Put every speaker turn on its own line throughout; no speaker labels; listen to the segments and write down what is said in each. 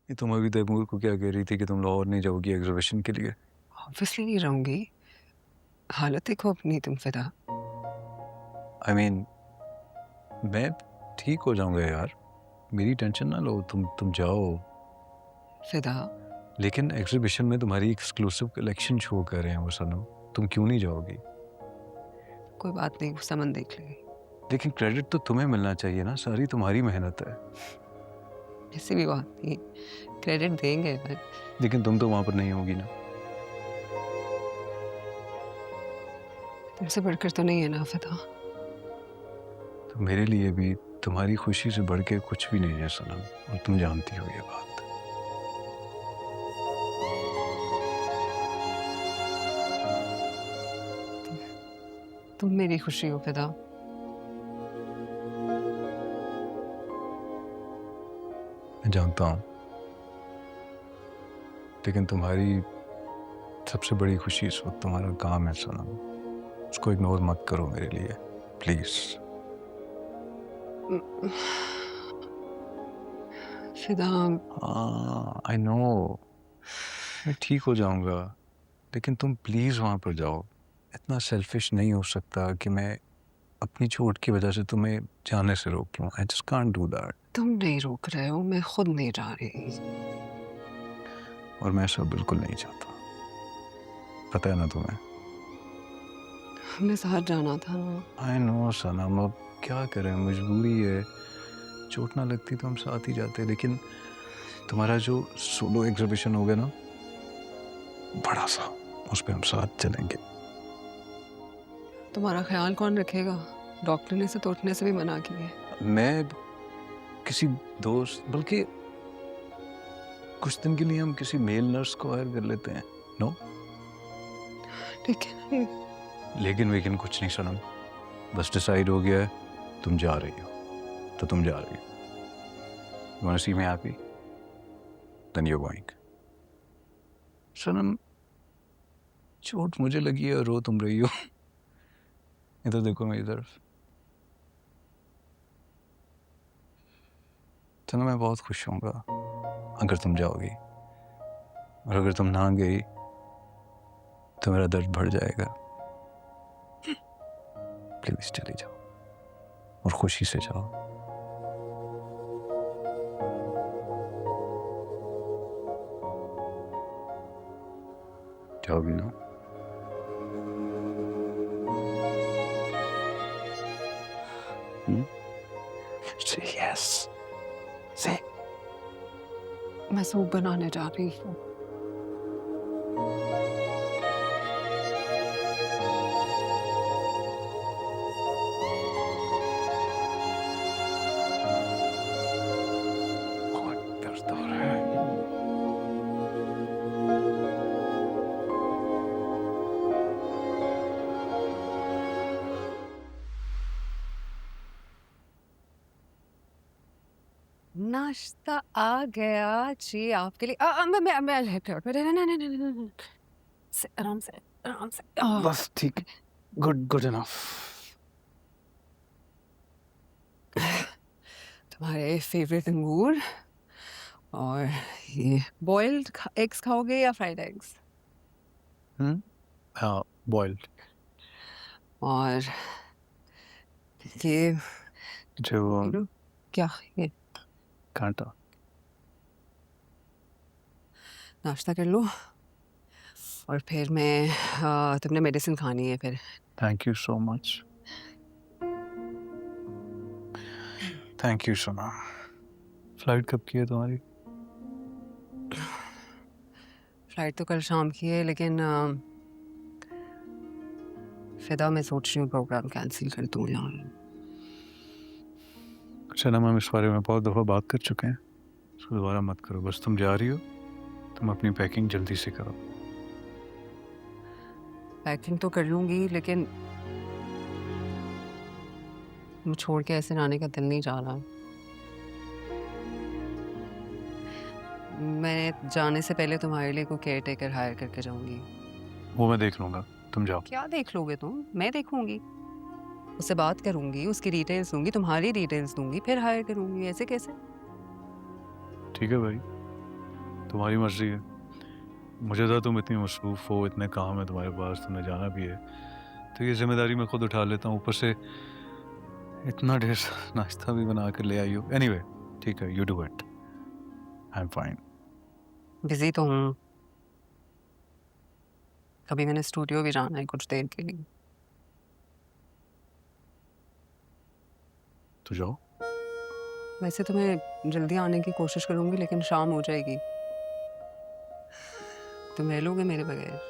ये तुम अभी तैमूर को क्या कह रही थी कि तुम लाहौर नहीं जाओगी एग्जीबिशन के लिए?
ऑब्वियसली नहीं रहूंगी। हालत देखो अपनी तुम फिदा।
आई मीन मैं ठीक हो जाऊंगा यार, मेरी टेंशन ना लो, तुम जाओ।
फिदा।
लेकिन एग्जीबिशन में तुम्हारी एक्सक्लूसिव कलेक्शन शो कर रहे हैं वो सनम, तुम क्यों नहीं जाओगी?
कोई बात नहीं, गुस्सा मन देख लेगी।
लेकिन क्रेडिट तो तुम्हें मिलना चाहिए ना, सारी तुम्हारी मेहनत है।
ऐसी भी बात नहीं, क्रेडिट देंगे पर
लेकिन तुम तो वहां पर नहीं होगी ना।
तुमसे बढ़कर तो नहीं है ना फिदा।
तो मेरे लिए भी तुम्हारी खुशी से बढ़ के कुछ भी नहीं है सनम, और तुम जानती हो ये बात।
तुम मेरी खुशी हो फिदा।
मैं जानता हूँ, लेकिन तुम्हारी सबसे बड़ी खुशी इस वक्त तुम्हारा काम है सनम, उसको इग्नोर मत करो मेरे लिए प्लीज।
फिदा।
हाँ आई नो, मैं ठीक हो जाऊंगा, लेकिन तुम प्लीज वहां पर जाओ। इतना सेल्फिश नहीं हो सकता कि मैं अपनी चोट की वजह से तुम्हें जाने से रोकूं। I just can't do that.
तुम नहीं रोक रहे हो, मैं खुद नहीं जा रही।
और मैं ऐसा बिल्कुल नहीं चाहता, पता है ना तुम्हें।
हमने साथ जाना था ना।
आई नो सनम, अब क्या करें, मजबूरी है। चोट ना लगती तो हम साथ ही जाते, लेकिन तुम्हारा जो सोलो एग्जीबिशन होगा ना, बड़ा सा, उस पे हम साथ चलेंगे।
तुम्हारा ख्याल कौन रखेगा? डॉक्टर ने इसे तो उठने से भी मना किया है।
मैं किसी दोस्त, बल्कि कुछ दिन के लिए हम किसी मेल नर्स को हायर कर लेते हैं। नो,
ठीक है ना ये?
लेकिन कुछ नहीं सनम, बस डिसाइड हो गया है, तुम जा रही हो तो तुम जा रही हो। You want to see me happy, then you going. सनम, चोट मुझे लगी है और रो तुम रही हो। इधर देखो मेरी तरफ। सनम मैं बहुत खुश होऊंगा अगर तुम जाओगी, और अगर तुम ना गई तो मेरा दर्द बढ़ जाएगा। प्लीज चली जाओ, और खुशी से जाओ। जाओगी ना? Say yes. Say.
मैं सूप बनाने जा रही हूँ।
बहुत दर्द हो रहा है।
नाश्ता आ गया जी आपके लिए। मैं लेफ्ट आउट। नहीं नहीं नहीं नहीं नहीं। से आराम से, आराम से।
बस ठीक, गुड गुड इनफ।
तुम्हारे फेवरेट अंगूर, और ये बॉइल्ड एग्स खाओगे या फ्राइड एग्स?
हाँ, बॉइल्ड।
और ये
जो
क्या, ये
कांटा।
नाश्ता कर लो और फिर मैं तुमने मेडिसिन खानी है फिर।
Thank you so much, thank you सोना। फ्लाइट कब की है तुम्हारी?
फ्लाइट तो कल शाम की है, लेकिन फिदा मैं सोच रही हूँ प्रोग्राम कैंसिल कर दूँ यार।
सनम हम इस बारे में बहुत दफ़ा बात कर चुके हैं, इसको दोबारा मत करो। बस तुम जा रही हो, तुम अपनी पैकिंग जल्दी से करो।
पैकिंग तो कर लूँगी, लेकिन मुझे छोड़ के ऐसे आने का दिल नहीं जा रहा। मैं जाने से पहले तुम्हारे लिए कोई केयर टेकर हायर करके जाऊंगी।
वो मैं देख लूंगा, तुम जाओ।
क्या देख लोगे तुम? मैं देखूंगी, उससे बात करूंगी, उसकी डिटेल्स दूंगी, तुम्हारी डिटेल्स दूंगी, फिर हायर करूंगी। ऐसे कैसे?
ठीक है भाई, तुम्हारी मर्जी है। मुझे था तुम इतनी मसरूफ़ हो, इतने काम है तुम्हारे पास, तुमने जाना भी है, तो ये ज़िम्मेदारी मैं खुद उठा लेता हूँ। ऊपर से इतना ढेर सारा नाश्ता भी बना कर ले आई हो। एनीवे, ठीक है, you do it, I am fine.
Busy तो हूँ, कभी मैंने स्टूडियो भी जाना है कुछ देर के लिए।
तो जाओ।
वैसे तो मैं जल्दी आने की कोशिश करूंगी, लेकिन शाम हो जाएगी। तुम रह लोगे मेरे बगैर?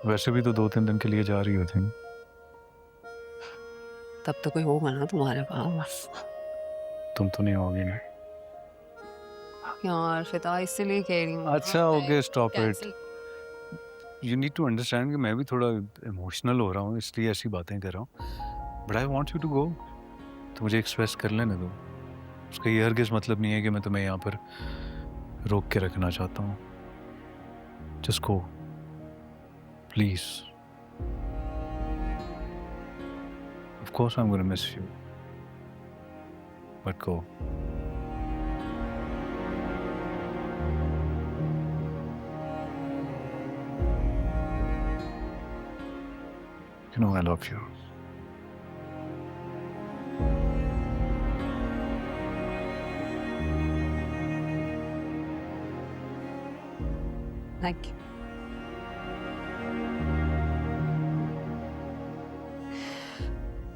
वैसे भी तो 2-3 दिन के लिए जा रही हो थी।
तब तो कोई होगा ना तुम्हारे पास।
तुम तो नहीं होगी ना।
यार फिदा इसलिए कह रही हूँ।
अच्छा, okay, stop it.
Cancel.
You need to understand कि मैं भी थोड़ा इमोशनल हो रहा हूँ, इसलिए ऐसी बातें कर रहा हूँ। But I want you to go. तो मुझे एक्सप्रेस कर लेने दो। उसका ये हरगिज़ मतलब नहीं है कि मैं तुम्हें यहाँ पर रोक के रखना चाहता हूँ। Just go, please. Of course I am gonna miss you, but go. You know I love you.
Thank you.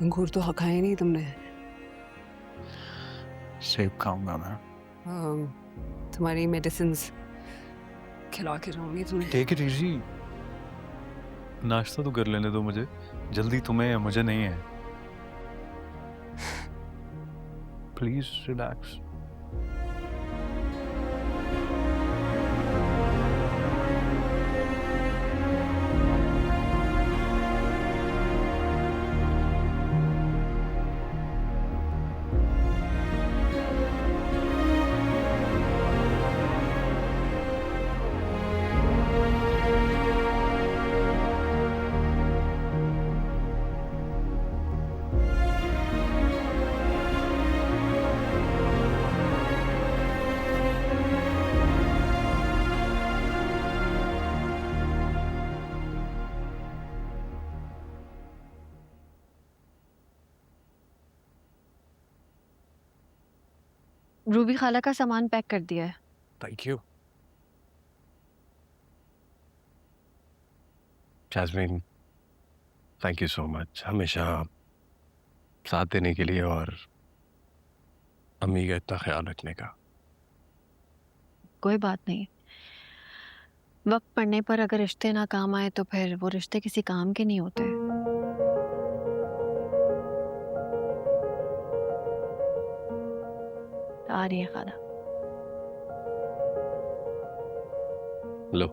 अंगूर तो खाए नहीं तुमने।
सेब खाऊंगा मैं।
तुम्हारी मेडिसिन्स खिला के जाऊंगी तुम्हें।
Take it easy. नाश्ता तो कर लेने दो मुझे। जल्दी तुम्हें है, मुझे नहीं है। Please relax.
रूबी खाला का सामान पैक कर दिया है।
Thank you jasmine, thank you so much हमेशा साथ देने के लिए और अम्मी का इतना ख्याल रखने का।
कोई बात नहीं, वक्त पड़ने पर अगर रिश्ते ना काम आए तो फिर वो रिश्ते किसी काम के नहीं होते। आ रही है खाला।
लो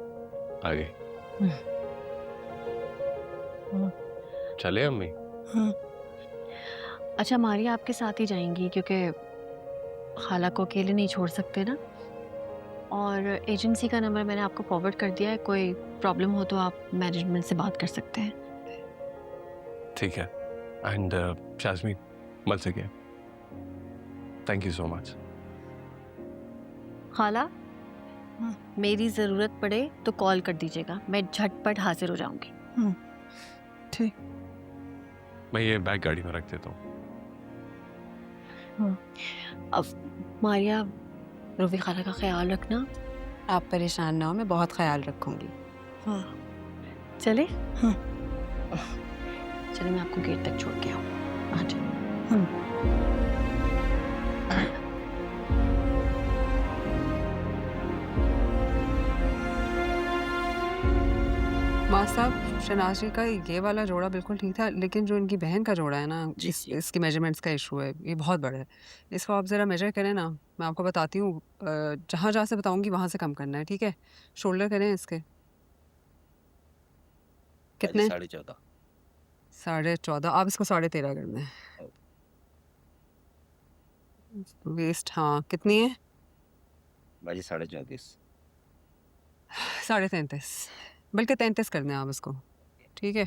आ गई। चले अम्मी?
अच्छा मारिया आपके साथ ही जाएंगी क्योंकि खाला को अकेले नहीं छोड़ सकते ना। और एजेंसी का नंबर मैंने आपको फॉरवर्ड कर दिया है, कोई प्रॉब्लम हो तो आप मैनेजमेंट से बात कर सकते हैं।
ठीक है। And jasmine, once again thank you so much.
खाला मेरी ज़रूरत पड़े तो कॉल कर दीजिएगा, मैं झटपट हाजिर हो जाऊंगी।
ठीक।
मैं ये बैग गाड़ी में रख देता हूँ।
अब मारिया रूबी खाला का ख्याल रखना।
आप परेशान ना हो, मैं बहुत ख्याल रखूंगी।
चले चलो मैं आपको गेट तक छोड़ के आऊँ। आ जाओ।
माँ साहब, शनाजी का ये वाला जोड़ा बिल्कुल ठीक था, लेकिन जो इनकी बहन का जोड़ा है ना, इसकी मेजरमेंट्स का इशू है, ये बहुत बड़ा है। इसको आप ज़रा मेजर करें ना, मैं आपको बताती हूँ, जहाँ जहाँ से बताऊँगी वहाँ से कम करना है, ठीक है? शोल्डर करें इसके कितने?
14.5।
14.5। आप इसको 13.5 करना है। वेस्ट हाँ कितनी है?
बाजी 34.5।
33.5, बल्कि 33 करना है आप इसको, ठीक है?